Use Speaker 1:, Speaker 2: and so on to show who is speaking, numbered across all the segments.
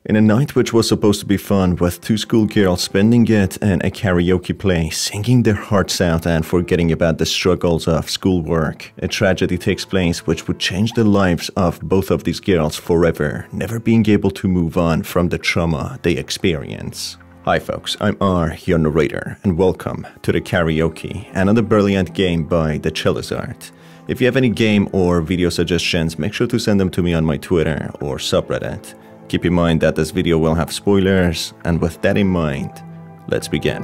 Speaker 1: In a night which was supposed to be fun, with two schoolgirls spending it in a karaoke place, singing their hearts out and forgetting about the struggles of schoolwork, a tragedy takes place which would change the lives of both of these girls forever, never being able to move on from the trauma they experience. Hi folks, I'm R, your narrator, and welcome to the Karaoke, another brilliant game by the Chilla. If you have any game or video suggestions, make sure to send them to me on my Twitter or subreddit. Keep in mind that this video will have spoilers, and with that in mind, let's begin.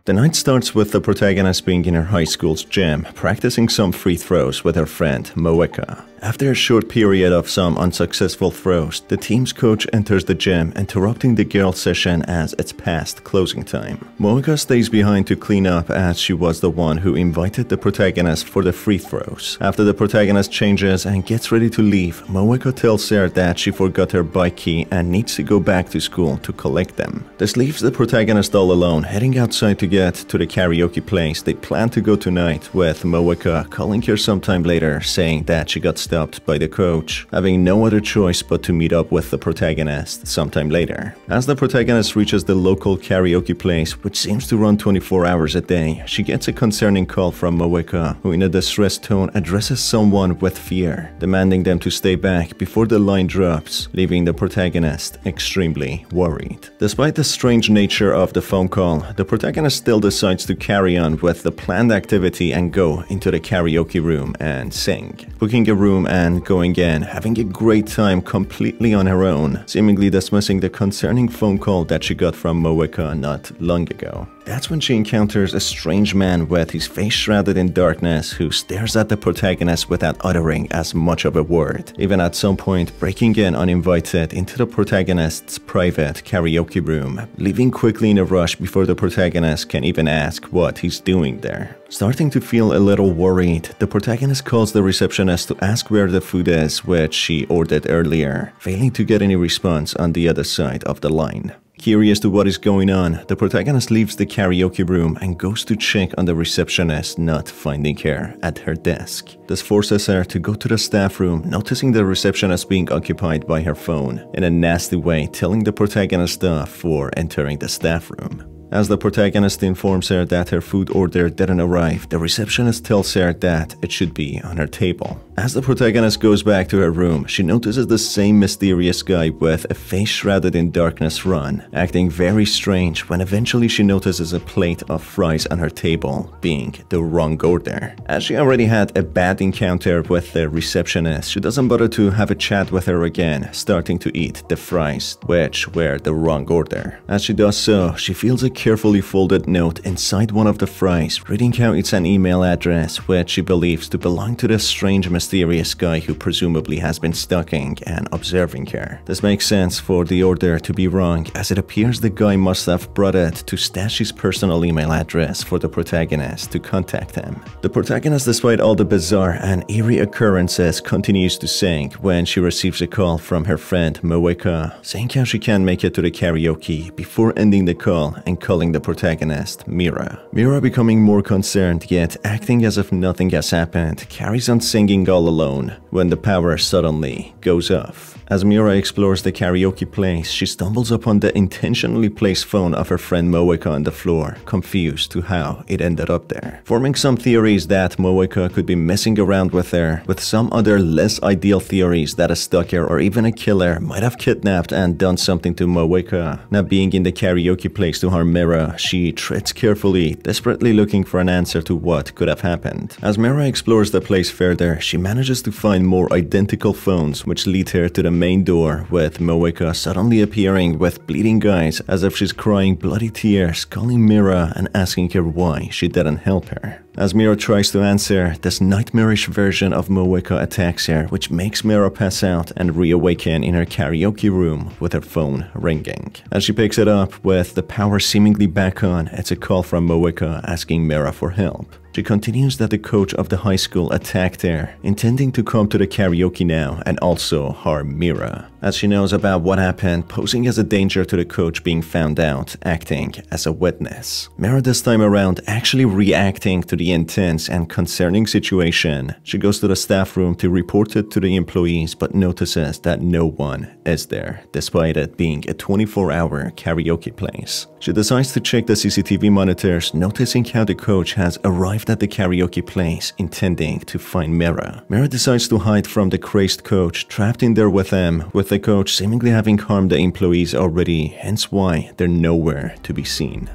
Speaker 1: The night starts with the protagonist being in her high school's gym, practicing some free throws with her friend Moeka. After a short period of some unsuccessful throws, the team's coach enters the gym, interrupting the girls' session as it's past closing time. Moeka stays behind to clean up as she was the one who invited the protagonist for the free throws. After the protagonist changes and gets ready to leave, Moeka tells her that she forgot her bike key and needs to go back to school to collect them. This leaves the protagonist all alone, heading outside to get to the karaoke place they plan to go tonight, with Moeka calling her sometime later saying that she got stopped by the coach, having no other choice but to meet up with the protagonist sometime later. As the protagonist reaches the local karaoke place, which seems to run 24 hours a day, she gets a concerning call from Moeka, who in a distressed tone addresses someone with fear, demanding them to stay back before the line drops, leaving the protagonist extremely worried. Despite the strange nature of the phone call, the protagonist still decides to carry on with the planned activity and go into the karaoke room and sing. Booking a room and going in, having a great time completely on her own, seemingly dismissing the concerning phone call that she got from Moeka not long ago. That's when she encounters a strange man with his face shrouded in darkness who stares at the protagonist without uttering as much of a word, even at some point breaking in uninvited into the protagonist's private karaoke room, leaving quickly in a rush before the protagonist can even ask what he's doing there. Starting to feel a little worried, the protagonist calls the receptionist to ask where the food is, which she ordered earlier, failing to get any response on the other side of the line. Curious to what is going on, the protagonist leaves the karaoke room and goes to check on the receptionist, not finding her at her desk. This forces her to go to the staff room, noticing the receptionist being occupied by her phone, in a nasty way telling the protagonist off for entering the staff room. As the protagonist informs her that her food order didn't arrive, the receptionist tells her that it should be on her table. As the protagonist goes back to her room, she notices the same mysterious guy with a face shrouded in darkness run, acting very strange when eventually she notices a plate of fries on her table being the wrong order. As she already had a bad encounter with the receptionist, she doesn't bother to have a chat with her again, starting to eat the fries, which were the wrong order. As she does so, she feels a carefully folded note inside one of the fries, reading how it's an email address which she believes to belong to the strange mysterious guy who presumably has been stalking and observing her. This makes sense for the order to be wrong, as it appears the guy must have brought it to stash his personal email address for the protagonist to contact him. The protagonist, despite all the bizarre and eerie occurrences, continues to sing when she receives a call from her friend Moeka, saying how she can't make it to the karaoke, before ending the call and calling the protagonist Mira. Mira, becoming more concerned yet acting as if nothing has happened, carries on singing all alone when the power suddenly goes off. As Mira explores the karaoke place, she stumbles upon the intentionally placed phone of her friend Moeka on the floor, confused to how it ended up there. Forming some theories that Moeka could be messing around with her, with some other less ideal theories that a stalker or even a killer might have kidnapped and done something to Moeka. Not being in the karaoke place to harm Mira, she treads carefully, desperately looking for an answer to what could have happened. As Mira explores the place further, she manages to find more identical phones, which lead her to the main door, with Moeka suddenly appearing with bleeding eyes as if she's crying bloody tears, calling Mira and asking her why she didn't help her. As Mira tries to answer, this nightmarish version of Moeka attacks her, which makes Mira pass out and reawaken in her karaoke room with her phone ringing. As she picks it up, with the power seemingly back on, it's a call from Moeka asking Mira for help. She continues that the coach of the high school attacked her, intending to come to the karaoke now and also harm Mira. As she knows about what happened, posing as a danger to the coach being found out, acting as a witness. Mira this time around actually reacting to the the intense and concerning situation. She goes to the staff room to report it to the employees but notices that no one is there, despite it being a 24-hour karaoke place. She decides to check the CCTV monitors, noticing how the coach has arrived at the karaoke place intending to find Mira. Mira decides to hide from the crazed coach, trapped in there with them, with the coach seemingly having harmed the employees already, hence why they're nowhere to be seen.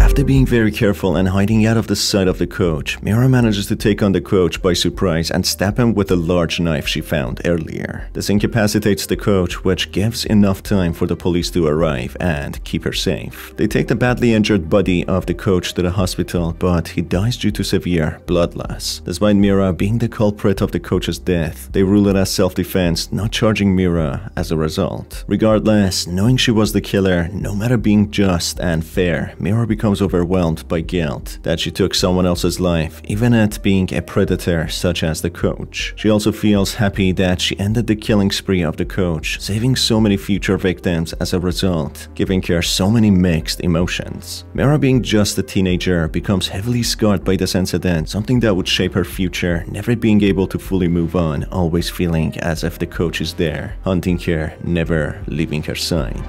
Speaker 1: After being very careful and hiding out of the sight of the coach, Mira manages to take on the coach by surprise and stab him with a large knife she found earlier. This incapacitates the coach, which gives enough time for the police to arrive and keep her safe. They take the badly injured body of the coach to the hospital, but he dies due to severe blood loss. Despite Mira being the culprit of the coach's death, they rule it as self-defense, not charging Mira as a result. Regardless, knowing she was the killer, no matter being just and fair, Mira becomes overwhelmed by guilt that she took someone else's life, even at being a predator such as the coach. She also feels happy that she ended the killing spree of the coach, saving so many future victims as a result, giving her so many mixed emotions. Mira, being just a teenager, becomes heavily scarred by this incident, something that would shape her future, never being able to fully move on, always feeling as if the coach is there, hunting her, never leaving her side.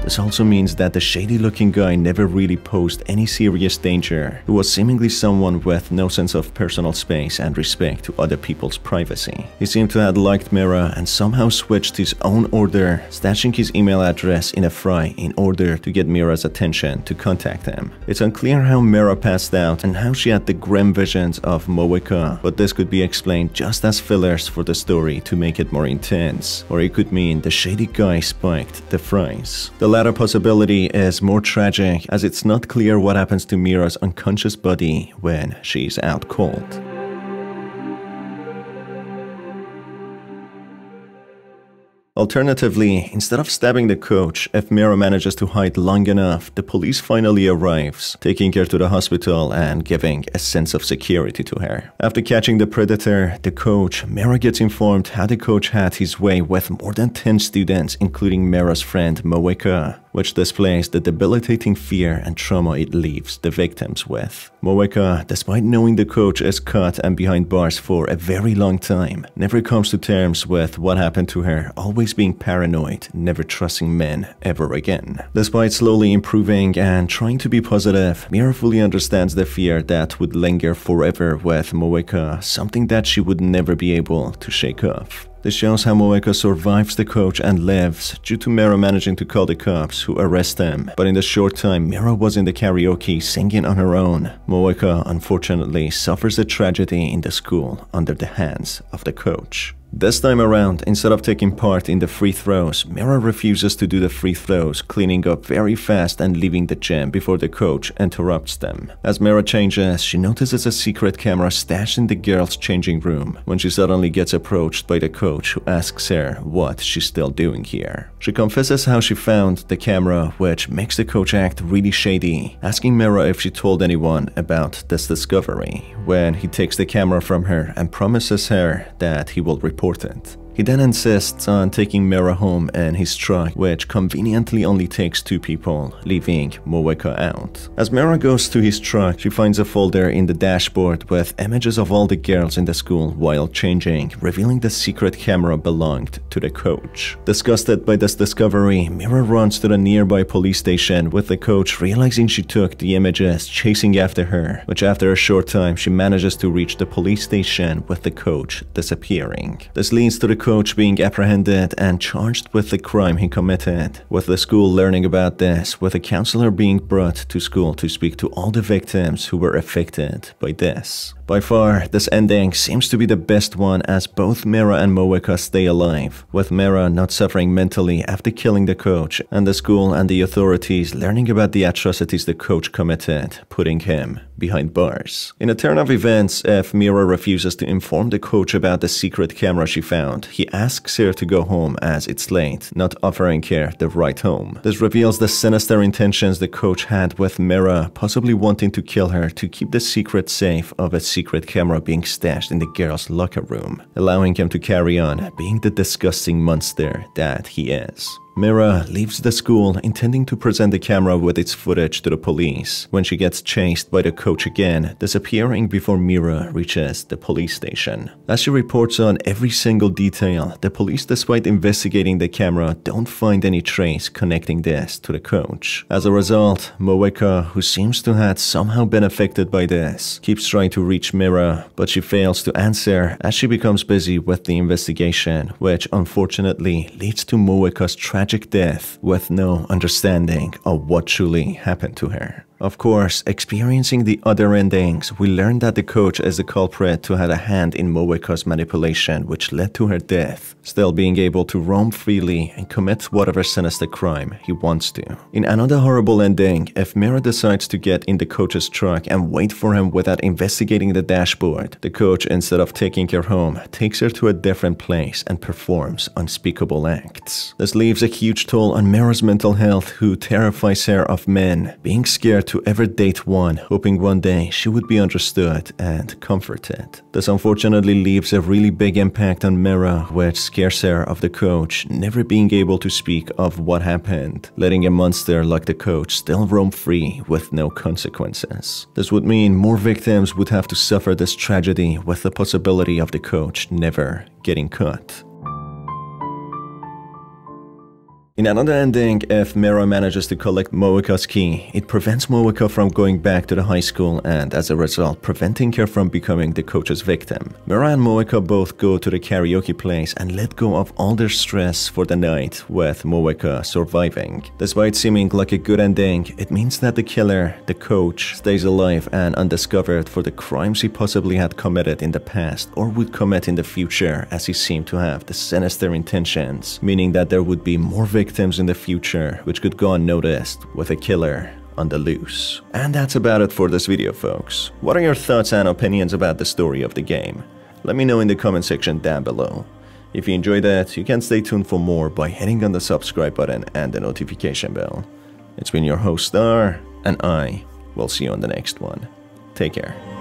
Speaker 1: This also means that the shady-looking guy never really posed any serious danger, who was seemingly someone with no sense of personal space and respect to other people's privacy. He seemed to have liked Mira and somehow switched his own order, stashing his email address in a fry in order to get Mira's attention to contact him. It's unclear how Mira passed out and how she had the grim visions of Moeka, but this could be explained just as fillers for the story to make it more intense, or it could mean the shady guy spiked the fries. The latter possibility is more tragic, as it's not clear what happens to Mira's unconscious body when she's out cold. Alternatively, instead of stabbing the coach, if Mira manages to hide long enough, the police finally arrives, taking her to the hospital and giving a sense of security to her. After catching the predator, the coach, Mira gets informed how the coach had his way with more than 10 students, including Mira's friend Moeka, which displays the debilitating fear and trauma it leaves the victims with. Moeka, despite knowing the coach is caught and behind bars for a very long time, never comes to terms with what happened to her, always being paranoid, never trusting men ever again. Despite slowly improving and trying to be positive, Mira fully understands the fear that would linger forever with Moeka, something that she would never be able to shake off. This shows how Moeka survives the coach and lives due to Mira managing to call the cops, who arrest him. But in the short time Mira was in the karaoke singing on her own, Moeka unfortunately suffers a tragedy in the school under the hands of the coach. This time around, instead of taking part in the free throws, Mira refuses to do the free throws, cleaning up very fast and leaving the gym before the coach interrupts them. As Mira changes, she notices a secret camera stashed in the girls' changing room, when she suddenly gets approached by the coach, who asks her what she's still doing here. She confesses how she found the camera, which makes the coach act really shady, asking Mira if she told anyone about this discovery, when he takes the camera from her and promises her that he will report it. He then insists on taking Mira home in his truck, which conveniently only takes 2 people, leaving Moeka out. As Mira goes to his truck, she finds a folder in the dashboard with images of all the girls in the school while changing, revealing the secret camera belonged to the coach. Disgusted by this discovery, Mira runs to the nearby police station, with the coach realizing she took the images chasing after her, which after a short time she manages to reach the police station with the coach disappearing. This leads to the coach being apprehended and charged with the crime he committed, with the school learning about this, with a counselor being brought to school to speak to all the victims who were affected by this. By far, this ending seems to be the best one, as both Mira and Moeka stay alive, with Mira not suffering mentally after killing the coach, and the school and the authorities learning about the atrocities the coach committed, putting him behind bars. In a turn of events, if Mira refuses to inform the coach about the secret camera she found, he asks her to go home as it's late, not offering her the ride home. This reveals the sinister intentions the coach had with Mira, possibly wanting to kill her to keep the secret safe of a secret camera being stashed in the girl's locker room, allowing him to carry on being the disgusting monster that he is. Mira leaves the school intending to present the camera with its footage to the police when she gets chased by the coach again, disappearing before Mira reaches the police station. As she reports on every single detail, the police, despite investigating the camera, don't find any trace connecting this to the coach. As a result, Moeka, who seems to have somehow been affected by this, keeps trying to reach Mira, but she fails to answer as she becomes busy with the investigation, which unfortunately leads to Moeka's tragic death with no understanding of what truly happened to her. Of course, experiencing the other endings, we learn that the coach is the culprit to have a hand in Moeka's manipulation, which led to her death, still being able to roam freely and commit whatever sinister crime he wants to. In another horrible ending, if Mira decides to get in the coach's truck and wait for him without investigating the dashboard, the coach, instead of taking her home, takes her to a different place and performs unspeakable acts. This leaves a huge toll on Mira's mental health, who terrifies her of men, being scared to ever date one, hoping one day she would be understood and comforted. This unfortunately leaves a really big impact on Mira, which scares her of the coach never being able to speak of what happened, letting a monster like the coach still roam free with no consequences. This would mean more victims would have to suffer this tragedy, with the possibility of the coach never getting caught. In another ending, if Mira manages to collect Moeka's key, it prevents Moeka from going back to the high school and, as a result, preventing her from becoming the coach's victim. Mira and Moeka both go to the karaoke place and let go of all their stress for the night, with Moeka surviving. Despite seeming like a good ending, it means that the killer, the coach, stays alive and undiscovered for the crimes he possibly had committed in the past or would commit in the future, as he seemed to have the sinister intentions, meaning that there would be more victims in the future which could go unnoticed with a killer on the loose. And that's about it for this video, folks. What are your thoughts and opinions about the story of the game? Let me know in the comment section down below. If you enjoyed it, you can stay tuned for more by hitting on the subscribe button and the notification bell. It's been your host Star, and I will see you on the next one. Take care.